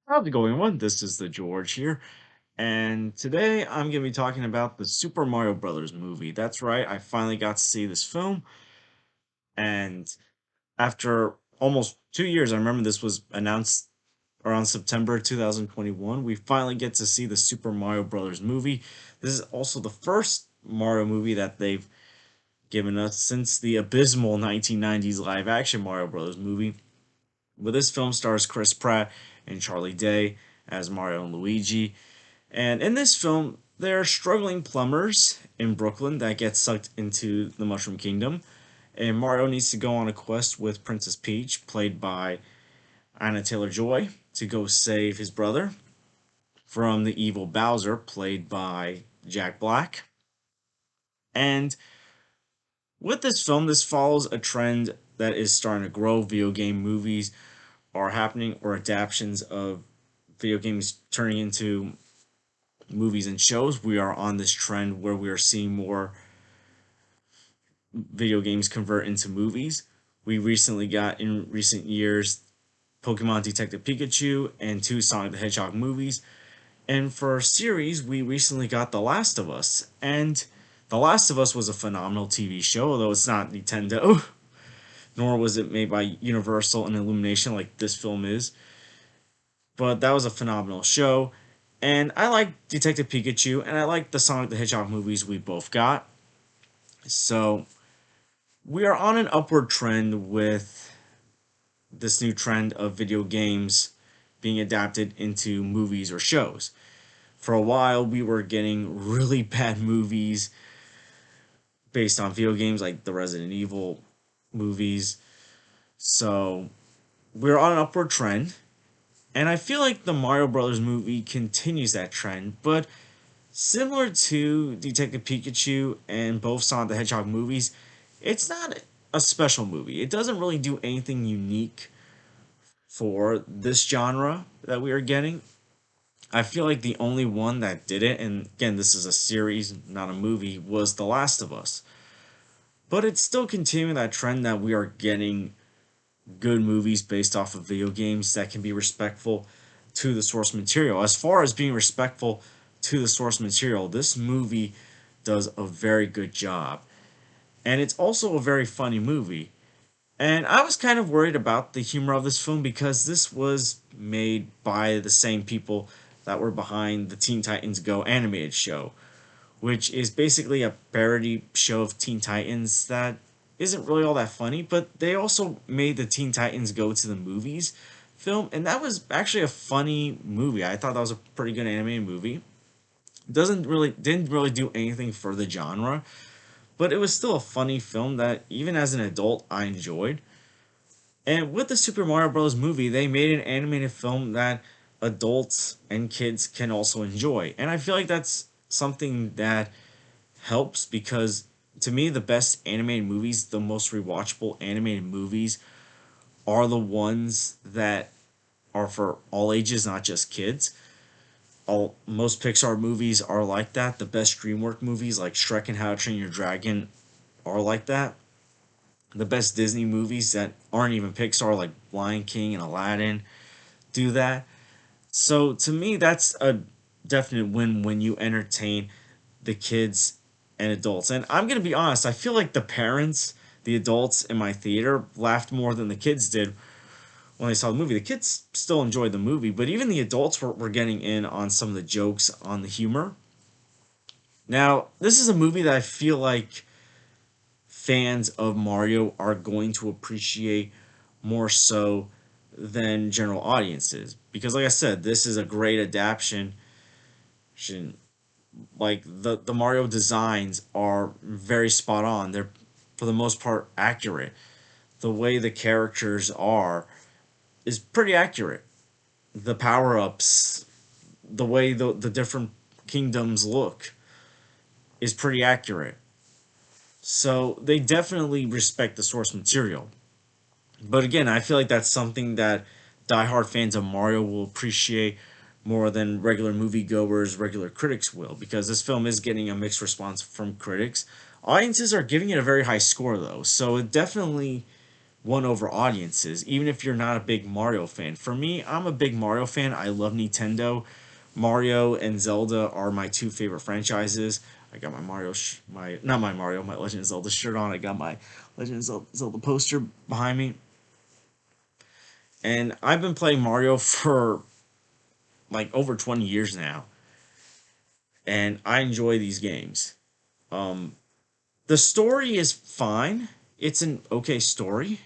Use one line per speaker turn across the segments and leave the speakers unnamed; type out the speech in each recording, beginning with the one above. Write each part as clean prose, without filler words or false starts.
How's it going, everyone? This is the George here, and today I'm going to be talking about the Super Mario Brothers movie. That's right, I finally got to see this film, and after almost 2 years, I remember this was announced around September 2021. We finally get to see the Super Mario Brothers movie. This is also the first Mario movie that they've given us since the abysmal 1990s live action Mario Brothers movie. But this film stars Chris Pratt and Charlie Day as Mario and Luigi. And in this film, there are struggling plumbers in Brooklyn that get sucked into the Mushroom Kingdom. And Mario needs to go on a quest with Princess Peach, played by Anna Taylor-Joy, to go save his brother from the evil Bowser, played by Jack Black. And with this film, this follows a trend that is starting to grow. Video game movies are happening, or adaptations of video games turning into movies and shows. We are on this trend where we are seeing more video games convert into movies. We recently got, in recent years, Pokemon Detective Pikachu and two Sonic the Hedgehog movies. And for series, we recently got The Last of Us. And The Last of Us was a phenomenal TV show, although it's not Nintendo, nor was it made by Universal and Illumination like this film is. But that was a phenomenal show. And I like Detective Pikachu, and I like the Sonic the Hedgehog movies we both got. So we are on an upward trend with this new trend of video games being adapted into movies or shows. For a while, we were getting really bad movies based on video games, like the Resident Evil movies. So we're on an upward trend, and I feel like the Mario Brothers movie continues that trend, but similar to Detective Pikachu and both Sonic the Hedgehog movies, it's not a special movie. It doesn't really do anything unique for this genre that we are getting. I feel like the only one that did it, and again, this is a series, not a movie, was The Last of Us. But it's still continuing that trend that we are getting good movies based off of video games that can be respectful to the source material. As far as being respectful to the source material, this movie does a very good job. And it's also a very funny movie. And I was kind of worried about the humor of this film because this was made by the same people that were behind the Teen Titans Go animated show, which is basically a parody show of Teen Titans that isn't really all that funny, but they also made the Teen Titans Go to the movies film, and that was actually a funny movie. I thought that was a pretty good animated movie. Didn't really do anything for the genre, but it was still a funny film that even as an adult I enjoyed. And with the Super Mario Bros. Movie, they made an animated film that adults and kids can also enjoy. And I feel like that's something that helps because to me the best animated movies, the most rewatchable animated movies are the ones that are for all ages, not just kids. Most Pixar movies are like that. The best DreamWorks movies like Shrek and How to Train Your Dragon are like that. The best Disney movies that aren't even Pixar, like Lion King and Aladdin, do that. So to me, that's a definite win when you entertain the kids and adults. And I'm gonna be honest, I feel like the parents, the adults in my theater, laughed more than the kids did when they saw the movie. The kids still enjoyed the movie, but even the adults were getting in on some of the jokes, on the humor. Now, this is a movie that I feel like fans of Mario are going to appreciate more so than general audiences. Because like I said, this is a great adaptation. Like the Mario designs are very spot on. They're for the most part accurate. The way the characters are is pretty accurate. The power-ups, the way the different kingdoms look is pretty accurate. So they definitely respect the source material. But again, I feel like that's something that diehard fans of Mario will appreciate more than regular moviegoers, regular critics will, because this film is getting a mixed response from critics. Audiences are giving it a very high score, though, so it definitely won over audiences, even if you're not a big Mario fan. For me, I'm a big Mario fan. I love Nintendo. Mario and Zelda are my two favorite franchises. I got my my not my Mario, my Legend of Zelda shirt on. I got my Legend of Zelda poster behind me, and I've been playing Mario for like over 20 years now, and I enjoy these games. Um, the story is fine. It's an okay story.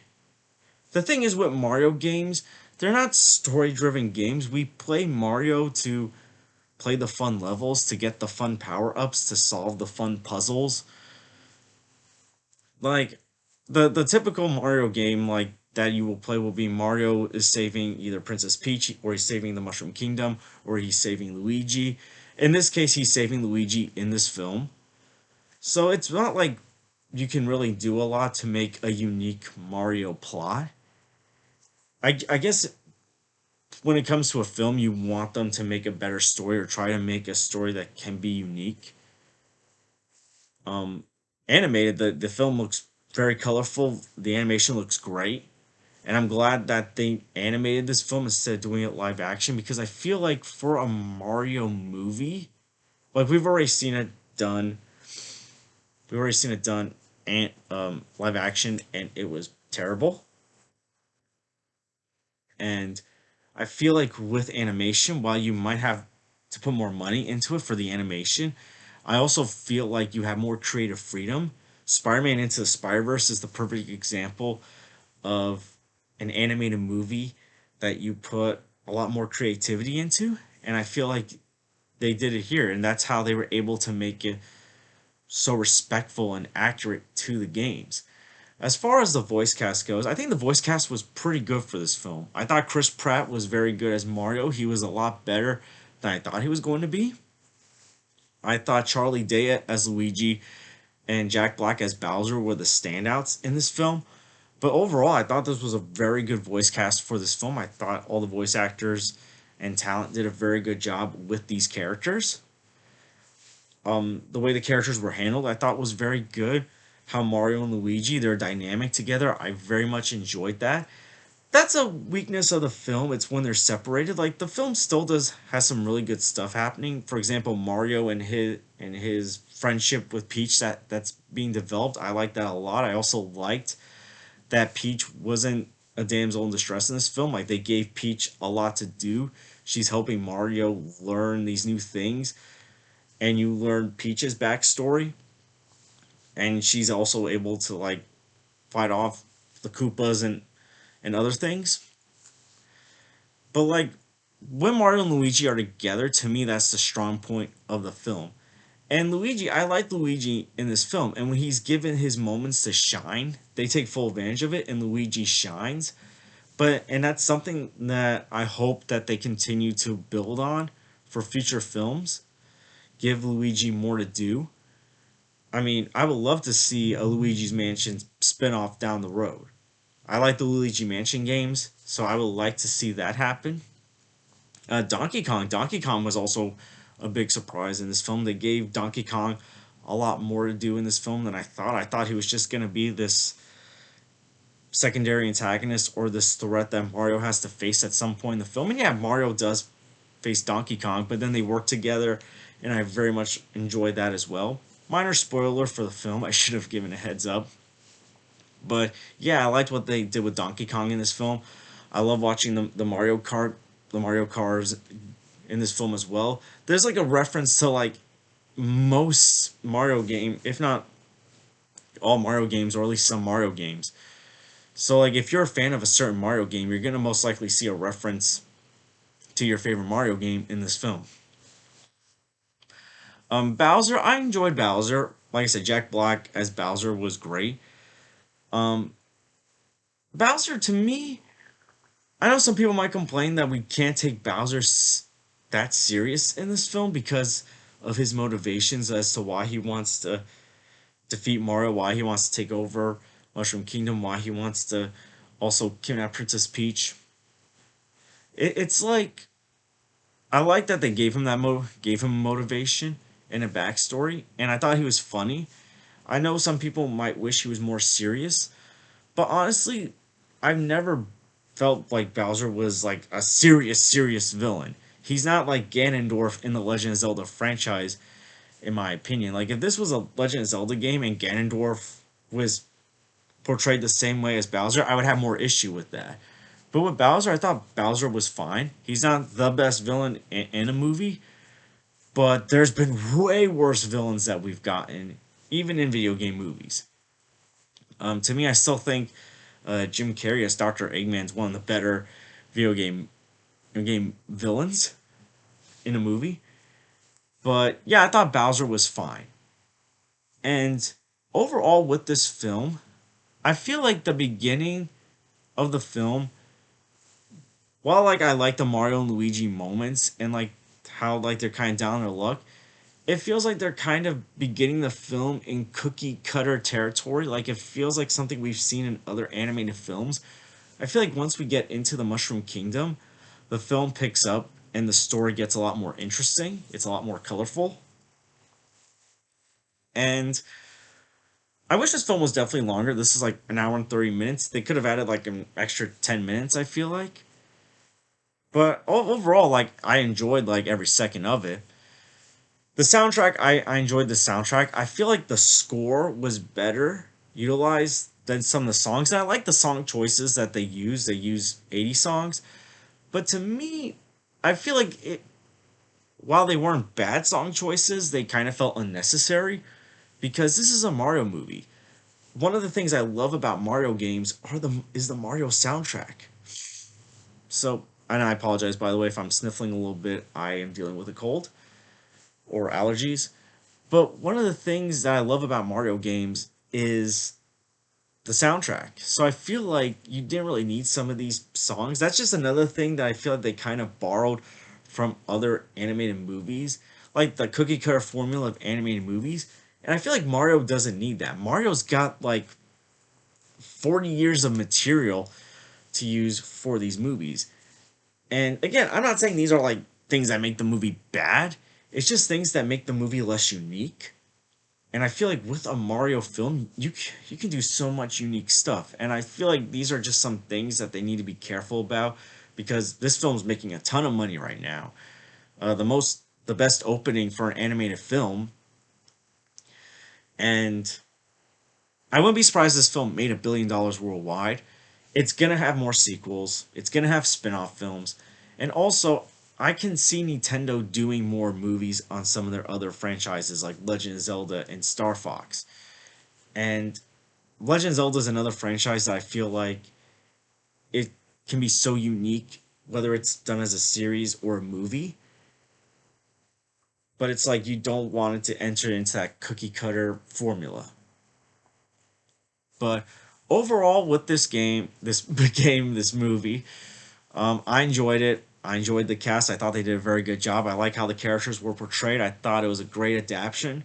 The thing is with Mario games, they're not story-driven games. We play Mario to play the fun levels, to get the fun power-ups, to solve the fun puzzles. Like the typical Mario game like that you will play will be Mario is saving either Princess Peach, or he's saving the Mushroom Kingdom, or he's saving Luigi. In this case, he's saving Luigi in this film. So it's not like you can really do a lot to make a unique Mario plot. I guess when it comes to a film, you want them to make a better story, or try to make a story that can be unique. Um, Animated, the film looks very colorful. The animation looks great, and I'm glad that they animated this film instead of doing it live action, because I feel like for a Mario movie, like done, we've already seen it done, and live action, and it was terrible. And I feel like with animation, while you might have to put more money into it for the animation, I also feel like you have more creative freedom. Spider-Man Into the Spider-Verse is the perfect example of an animated movie that you put a lot more creativity into, and I feel like they did it here, and that's how they were able to make it so respectful and accurate to the games. As far as the voice cast goes, I think the voice cast was pretty good for this film. I thought Chris Pratt was very good as Mario. He was a lot better than I thought he was going to be. I thought Charlie Day as Luigi and Jack Black as Bowser were the standouts in this film. But overall, I thought this was a very good voice cast for this film. I thought all the voice actors and talent did a very good job with these characters. The way the characters were handled, I thought was very good. How Mario and Luigi, they're dynamic together. I very much enjoyed that. That's a weakness of the film. It's when they're separated. Like the film still does has some really good stuff happening. For example, Mario and his friendship with Peach that's being developed. I like that a lot. I also liked that Peach wasn't a damsel in distress in this film. Like they gave Peach a lot to do. She's helping Mario learn these new things, and you learn Peach's backstory, and she's also able to like fight off the Koopas and other things. But like when Mario and Luigi are together, to me that's the strong point of the film. And Luigi, I like Luigi in this film, and when he's given his moments to shine, they take full advantage of it, and Luigi shines. And that's something that I hope that they continue to build on for future films. Give Luigi more to do. I mean, I would love to see a Luigi's Mansion spin-off down the road. I like the Luigi Mansion games, so I would like to see that happen. Donkey Kong. Donkey Kong was also a big surprise in this film. They gave Donkey Kong a lot more to do in this film than I thought. I thought he was just going to be this secondary antagonist, or this threat that Mario has to face at some point in the film. And yeah, Mario does face Donkey Kong, but then they work together, and I very much enjoyed that as well. Minor spoiler for the film, I should have given a heads up. But yeah, I liked what they did with Donkey Kong in this film. I love watching the Mario Cars in this film as well. There's like a reference to like most Mario game, if not all Mario games, or at least some Mario games. So like if you're a fan of a certain Mario game, you're gonna most likely see a reference to your favorite Mario game in this film. Bowser, I enjoyed Bowser. Like I said, Jack Black as Bowser was great. Um, Bowser to me, I know some people might complain that we can't take that serious in this film because of his motivations as to why he wants to defeat Mario, why he wants to take over Mushroom Kingdom, why he wants to also kidnap Princess Peach. It's like I like that they gave him motivation and a backstory, and I thought he was funny. I know some people might wish he was more serious, but honestly, I've never felt like Bowser was like a serious villain. He's not like Ganondorf in the Legend of Zelda franchise, in my opinion. Like if this was a Legend of Zelda game and Ganondorf was portrayed the same way as Bowser, I would have more issue with that. But with Bowser, I thought Bowser was fine. He's not the best villain in a movie, but there's been way worse villains that we've gotten, even in video game movies. To me, I still think Jim Carrey as Dr. Eggman's one of the better video game villains in a movie. But yeah, I thought Bowser was fine. And overall, with this film, I feel like the beginning of the film, while like I like the Mario and Luigi moments and like how like they're kind of down on their luck, it feels like they're kind of beginning the film in cookie cutter territory. Like it feels like something we've seen in other animated films. I feel like once we get into the Mushroom Kingdom, the film picks up and the story gets a lot more interesting. It's a lot more colorful. And I wish this film was definitely longer. This is like an hour and 30 minutes. They could have added like an extra 10 minutes, I feel like. But overall, like I enjoyed like every second of it. The soundtrack, I enjoyed the soundtrack. I feel like the score was better utilized than some of the songs. And I like the song choices that they use. They use 80 songs. But to me, I feel like while they weren't bad song choices, they kind of felt unnecessary because this is a Mario movie. One of the things I love about Mario games is the Mario soundtrack. So, and I apologize by the way if I'm sniffling a little bit. I am dealing with a cold or allergies. But one of the things that I love about Mario games is the soundtrack. So I feel like you didn't really need some of these songs. That's just another thing that I feel like they kind of borrowed from other animated movies, like the cookie cutter formula of animated movies. And I feel like Mario doesn't need that. Mario's got like 40 years of material to use for these movies. And again, I'm not saying these are like things that make the movie bad. It's just things that make the movie less unique. And I feel like with a Mario film, you can do so much unique stuff. And I feel like these are just some things that they need to be careful about because this film's making a ton of money right now. The best opening for an animated film, and I wouldn't be surprised if this film made $1 billion worldwide. It's gonna have more sequels. It's gonna have spin-off films, and also I can see Nintendo doing more movies on some of their other franchises like Legend of Zelda and Star Fox. And Legend of Zelda is another franchise that I feel like it can be so unique, whether it's done as a series or a movie. But it's like you don't want it to enter into that cookie cutter formula. But overall, with this game, this movie, I enjoyed it. I enjoyed the cast. I thought they did a very good job. I like how the characters were portrayed. I thought it was a great adaptation.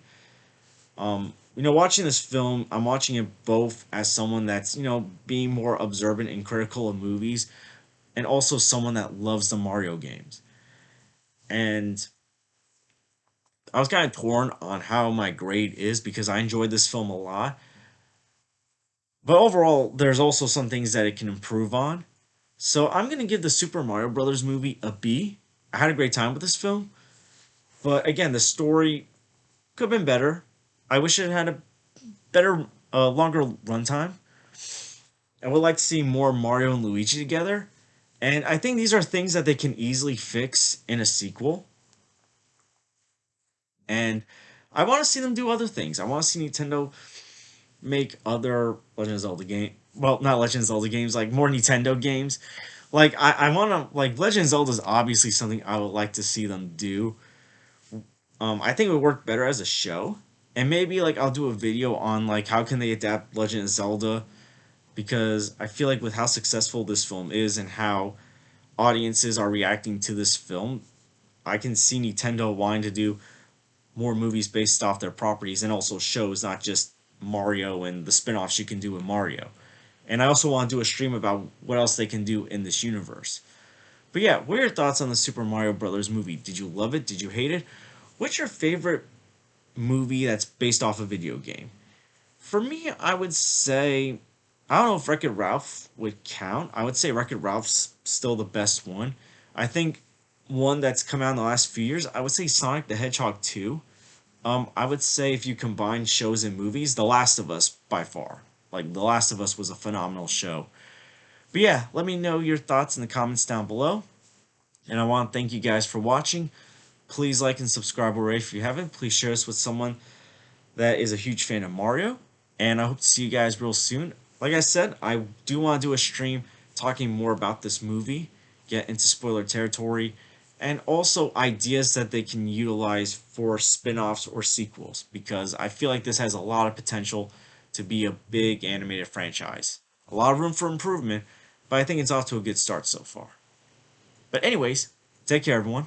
Watching this film, I'm watching it both as someone that's, being more observant and critical of movies, and also someone that loves the Mario games. And I was kind of torn on how my grade is because I enjoyed this film a lot. But overall, there's also some things that it can improve on. So I'm going to give the Super Mario Brothers movie a B. I had a great time with this film. But again, the story could have been better. I wish it had a better, longer runtime. I would like to see more Mario and Luigi together. And I think these are things that they can easily fix in a sequel. And I want to see them do other things. I want to see Nintendo make other Legend of Zelda game. Well, not Legend of Zelda games, like more Nintendo games. Like I want to like Legend of Zelda is obviously something I would like to see them do. I think it would work better as a show, and maybe like I'll do a video on like how can they adapt Legend of Zelda because I feel like with how successful this film is and how audiences are reacting to this film, I can see Nintendo wanting to do more movies based off their properties and also shows, not just Mario and the spin-offs you can do with Mario. And I also want to do a stream about what else they can do in this universe. But yeah, what are your thoughts on the Super Mario Brothers movie? Did you love it? Did you hate it? What's your favorite movie that's based off a video game? For me, I would say I don't know if Wreck-It Ralph would count. I would say Wreck-It Ralph's still the best one. I think one that's come out in the last few years, I would say Sonic the Hedgehog 2. I would say if you combine shows and movies, The Last of Us by far. Like The Last of Us was a phenomenal show. But yeah, let me know your thoughts in the comments down below. And I want to thank you guys for watching. Please like and subscribe already if you haven't. Please share this with someone that is a huge fan of Mario. And I hope to see you guys real soon. Like I said, I do want to do a stream talking more about this movie, get into spoiler territory, and also ideas that they can utilize for spin-offs or sequels, because I feel like this has a lot of potential to be a big animated franchise. A lot of room for improvement, but I think it's off to a good start so far. But anyways, take care everyone.